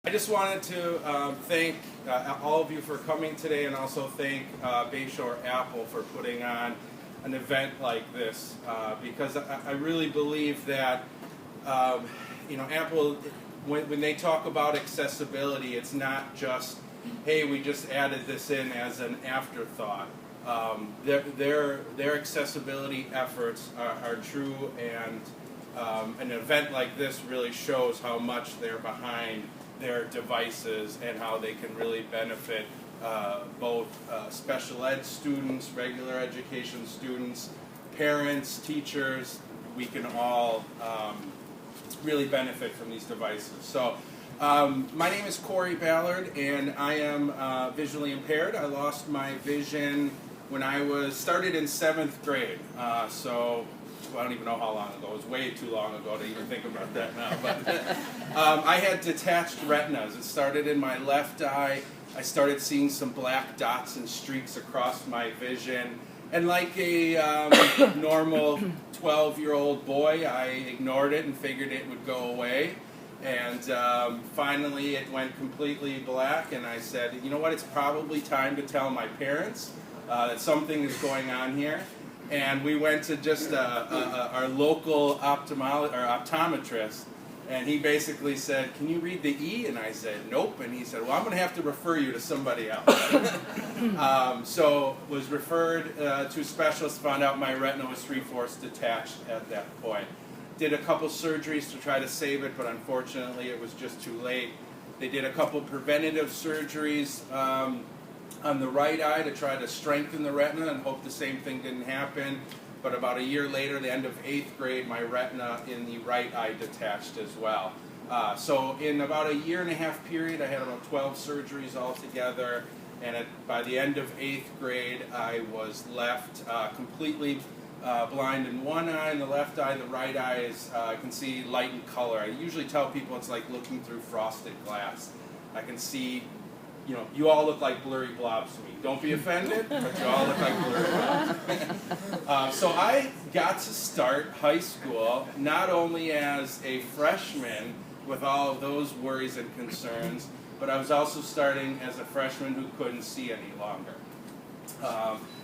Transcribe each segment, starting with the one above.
I just wanted to thank all of you for coming today, and also thank Bayshore Apple for putting on an event like this, because I really believe that Apple, when they talk about accessibility, it's not just, hey, we just added this in as an afterthought. Their accessibility efforts are true, and an event like this really shows how much they're behind their devices and how they can really benefit both special ed students, regular education students, parents, teachers. We can all really benefit from these devices. So my name is Cory Ballard, and I am visually impaired. I lost my vision when I started in 7th grade. I don't even know how long ago. It was way too long ago to even think about that now. But I had detached retinas. It started in my left eye. I started seeing some black dots and streaks across my vision. And like a normal 12-year-old boy, I ignored it and figured it would go away. And finally it went completely black, and I said, you know what, it's probably time to tell my parents that something is going on here. And we went to just our local optometrist, and he basically said, can you read the E? And I said, nope. And he said, well, I'm going to have to refer you to somebody else. So was referred to a specialist, found out my retina was 3/4 detached at that point. Did a couple surgeries to try to save it, but unfortunately it was just too late. They did a couple preventative surgeries on the right eye to try to strengthen the retina and hope the same thing didn't happen. But about a year later, the end of 8th grade, my retina in the right eye detached as well. So in about a 1.5 year period, I had about 12 surgeries altogether. And by the end of 8th grade, I was left completely blind in one eye. In the left eye, the right eye is, I can see light and color. I usually tell people it's like looking through frosted glass. I can see, you all look like blurry blobs to me. Don't be offended, but you all look like blurry blobs. So I got to start high school not only as a freshman with all of those worries and concerns, but I was also starting as a freshman who couldn't see any longer.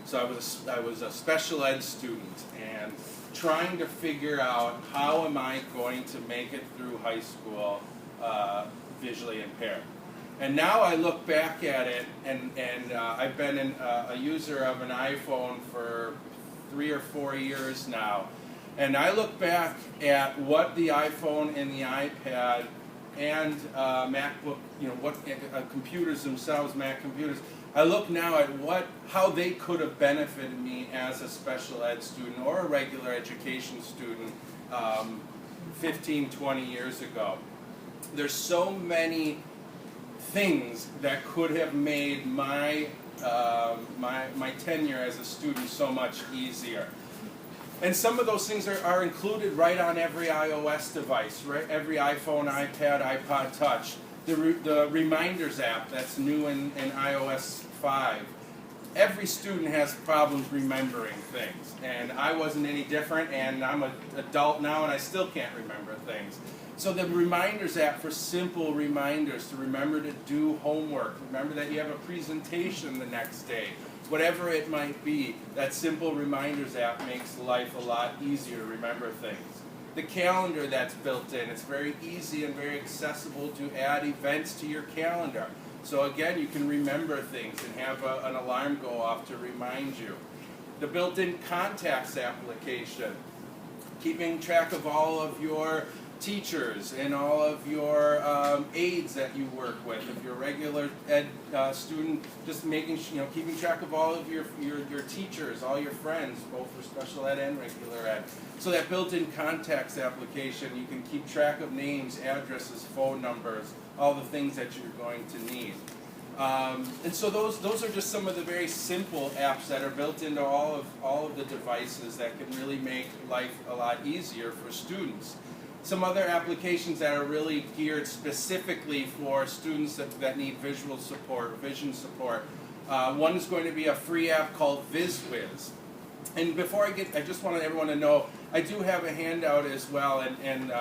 So I was a special ed student and trying to figure out how am I going to make it through high school visually impaired. And now I look back at it, and I've been a user of an iPhone for 3 or 4 years now. And I look back at what the iPhone and the iPad and MacBook, computers themselves, Mac computers, I look now at how they could have benefited me as a special ed student or a regular education student 15, 20 years ago. There's so many things that could have made my tenure as a student so much easier. And some of those things are included right on every iOS device, right? Every iPhone, iPad, iPod Touch. The Reminders app that's new in iOS 5. Every student has problems remembering things, and I wasn't any different, and I'm an adult now and I still can't remember things. So the Reminders app for simple reminders to remember to do homework, remember that you have a presentation the next day, whatever it might be, that simple Reminders app makes life a lot easier to remember things. The calendar that's built in, it's very easy and very accessible to add events to your calendar. So again, you can remember things and have an alarm go off to remind you. The built-in contacts application, keeping track of all of your teachers and all of your aides that you work with. If you're a regular ed student, just keeping track of all of your teachers, all your friends, both for special ed and regular ed. So that built-in contacts application, you can keep track of names, addresses, phone numbers, all the things that you're going to need. And so those are just some of the very simple apps that are built into all of the devices that can really make life a lot easier for students. Some other applications that are really geared specifically for students that need visual support, vision support. One is going to be a free app called VizWiz. And before I just want everyone to know, I do have a handout as well, and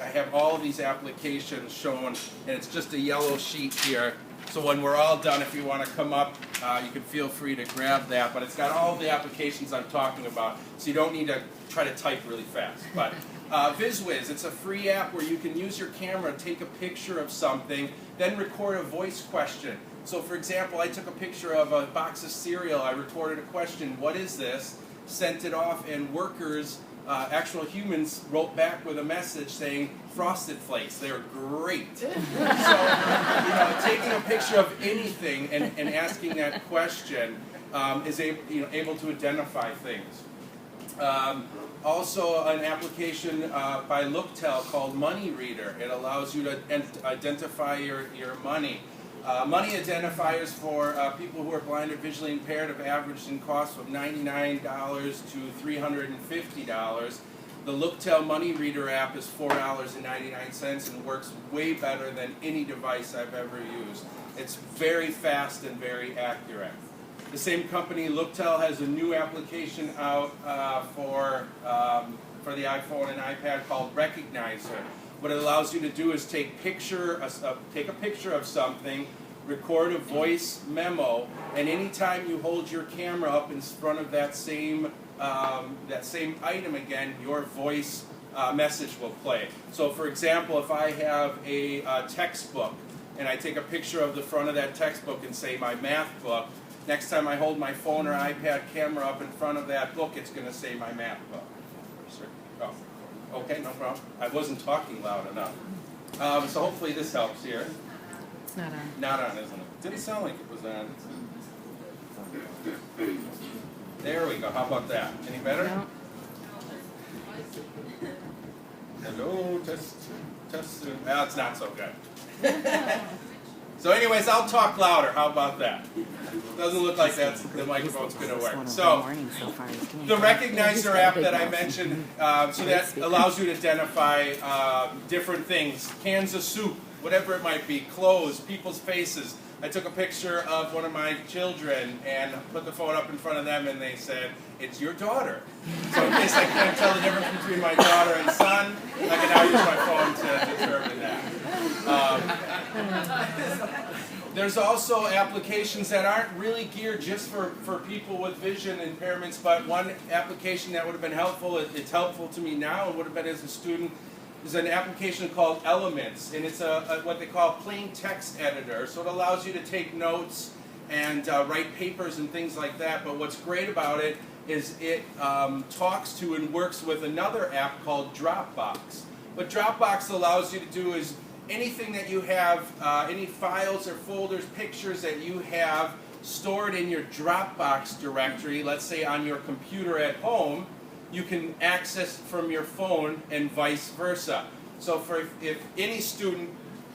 I have all of these applications shown, and it's just a yellow sheet here. So when we're all done, if you want to come up, you can feel free to grab that. But it's got all the applications I'm talking about, so you don't need to try to type really fast. But VizWiz, it's a free app where you can use your camera, take a picture of something, then record a voice question. So for example, I took a picture of a box of cereal, I recorded a question, what is this? Sent it off, and workers, actual humans, wrote back with a message saying, Frosted Flakes, they're great. So, taking a picture of anything and asking that question is able to identify things. Also, an application by Looktel called Money Reader. It allows you to identify your money. Money identifiers for people who are blind or visually impaired have averaged in cost of $99 to $350. The Looktel Money Reader app is $4.99 and works way better than any device I've ever used. It's very fast and very accurate. The same company, Looktel, has a new application out for the iPhone and iPad called Recognizer. What it allows you to do is take a picture of something, record a voice memo, and anytime you hold your camera up in front of that same item again, your voice message will play. So for example, if I have a textbook and I take a picture of the front of that textbook and say my math book, next time I hold my phone or iPad camera up in front of that book, it's going to say my math book. Oh, okay, no problem. I wasn't talking loud enough. So hopefully this helps here. It's not on. Not on, isn't it? Didn't sound like it was on. There we go. How about that? Any better? No. Hello, test. Well, it's not so good. So anyways, I'll talk louder. How about that? Doesn't look like the microphone's going to work. So the Recognizer app that I mentioned, so that allows you to identify different things. Cans of soup, whatever it might be, clothes, people's faces. I took a picture of one of my children and put the phone up in front of them, and they said, "It's your daughter." So in case I can't tell the difference between my daughter and son, I can now use my phone to determine that. There's also applications that aren't really geared just for people with vision impairments, but one application that would have been helpful, it's helpful to me now and would have been as a student, is an application called Elements, and it's what they call a plain text editor. So it allows you to take notes and write papers and things like that, but what's great about it is it talks to and works with another app called Dropbox. What Dropbox allows you to do is anything that you have, any files or folders, pictures that you have stored in your Dropbox directory, let's say on your computer at home, you can access from your phone and vice versa. So if any student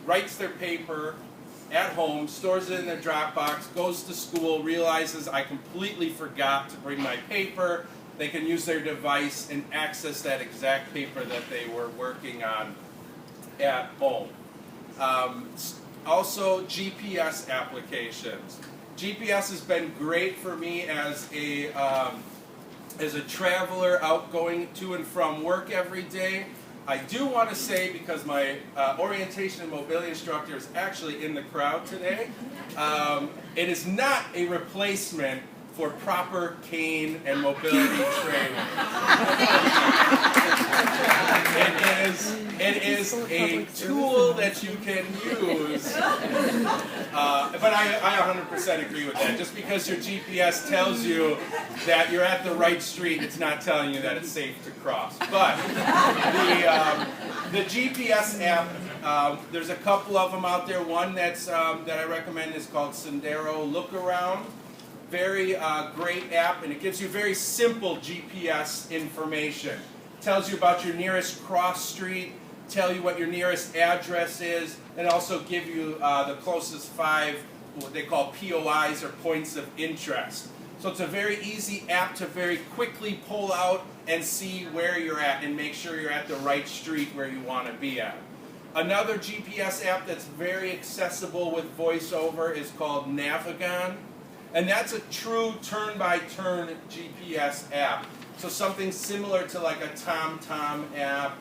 writes their paper at home, stores it in their Dropbox, goes to school, realizes I completely forgot to bring my paper, they can use their device and access that exact paper that they were working on at home. Also, GPS applications. GPS has been great for me as a traveler out going to and from work every day. I do want to say, because my orientation and mobility instructor is actually in the crowd today, it is not a replacement for proper cane and mobility training. It is a tool that you can use, but I 100% agree with that. Just because your GPS tells you that you're at the right street, it's not telling you that it's safe to cross. But the GPS app, there's a couple of them out there. One that I recommend is called Sendero Look Around. Very great app, and it gives you very simple GPS information. Tells you about your nearest cross street, tell you what your nearest address is, and also give you the closest 5, what they call POIs, or points of interest. So it's a very easy app to very quickly pull out and see where you're at and make sure you're at the right street where you want to be at. Another GPS app that's very accessible with voiceover is called Navigon. And that's a true turn-by-turn GPS app. So something similar to like a TomTom app,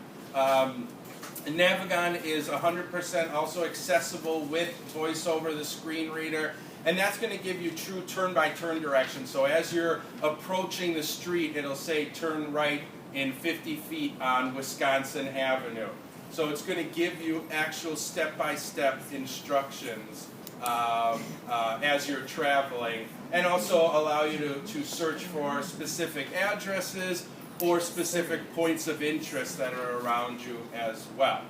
Navigon is 100% also accessible with voice over the screen reader, and that's going to give you true turn-by-turn direction. So as you're approaching the street, it'll say turn right in 50 feet on Wisconsin Avenue. So it's going to give you actual step-by-step instructions as you're traveling, and also allow you to search for specific addresses or specific points of interest that are around you as well.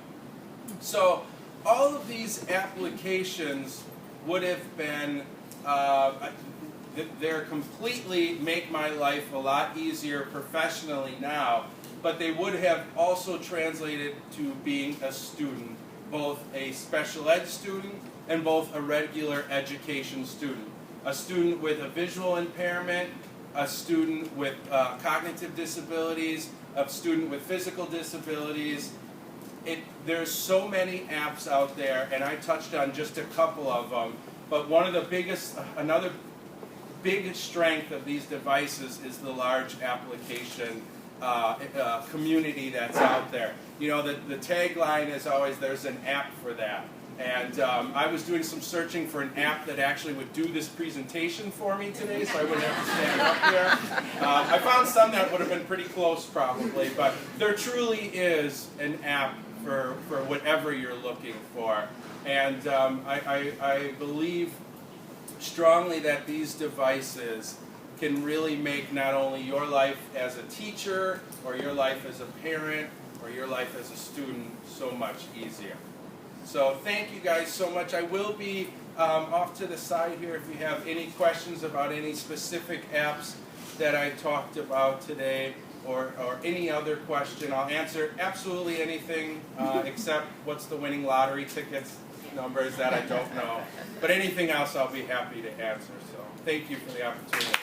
So all of these applications would have been, they're completely make my life a lot easier professionally now, but they would have also translated to being a student, both a special ed student and both a regular education student. A student with a visual impairment, a student with cognitive disabilities, a student with physical disabilities. There's so many apps out there, and I touched on just a couple of them, but another big strength of these devices is the large application community that's out there. You know, the tagline is always, there's an app for that. And I was doing some searching for an app that actually would do this presentation for me today, so I wouldn't have to stand up here. I found some that would have been pretty close probably, but there truly is an app for whatever you're looking for. And I believe strongly that these devices can really make not only your life as a teacher, or your life as a parent, or your life as a student so much easier. So thank you guys so much. I will be off to the side here if you have any questions about any specific apps that I talked about today, or any other question. I'll answer absolutely anything except what's the winning lottery tickets numbers, that I don't know. But anything else I'll be happy to answer. So thank you for the opportunity.